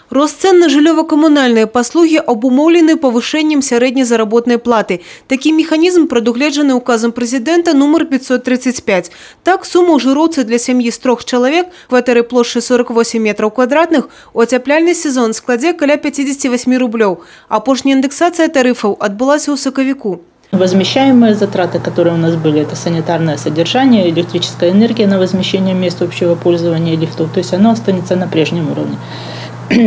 Рост цен на жыллёва-камунальныя паслугі абумоўлены павышэннем сярэдняй заработнай платы. Такі механізм прадугледжаны указам прэзідэнта нумар 535. Так, сума ў жыроўцы для сям'і з 3 чалавек, кватэры плошчы 48 метраў квадратных, у ацяпляльны сезон складзе каля 58 рублёў. Апошняя индексация тарифов отбылась у сакавіку. Возмещаемые затраты, которые у нас были, это санитарное содержание, электрическая энергия на возмещение мест общего пользования лифтов. То есть оно останется на прежнем уровне.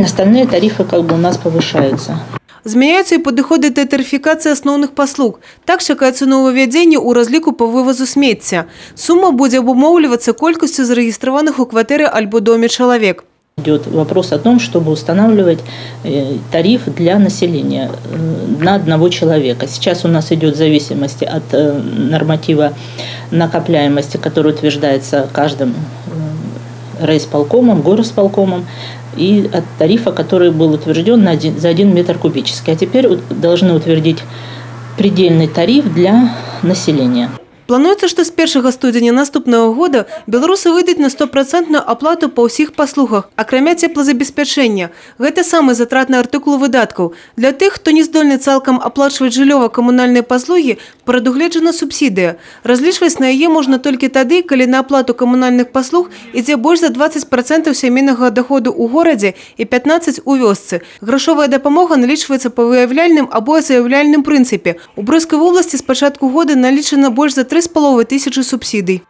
Остальные тарифы у нас повышаются. Змяняюцца і падыходы да тарыфікацыі асноўных паслуг. Так чакаецца новаўвядзенне ў разліку па вывазу смецця. Сума будзе абумоўлівацца колькасцю зарэгістраваных у кватэры альбо доме чалавек. Идет вопрос о том, чтобы устанавливать тариф для населения на одного человека. Сейчас у нас идет в зависимости от норматива накопляемости, который утверждается каждым райисполкомом, горосполкомом, и от тарифа, который был утвержден за 1 метр кубический. А теперь должны утвердить предельный тариф для населения. Плануецца, што з 1 студзеня наступнага года беларусы выйдуць на 100% аплату па ўсіх паслугах, акрамя цеплазабеспячэння. Гэта самы затратны артыкул выдаткаў. Для тых, хто не здольны цалкам аплачваць жыллёва-камунальныя паслугі, прадугледжана субсідыя. Разлічваць на яе можна толькі тады, калі на аплату камунальных паслуг ідзе больш за 20% сямейнага доходу ў горадзе і 15% у вёсцы. Грашовая дапамога налічваецца па выяўляльным або заяўляльным прынцыпе. У Бродскай вобласці з пачатку года налічана больш за 3,5 тысячи субсидий.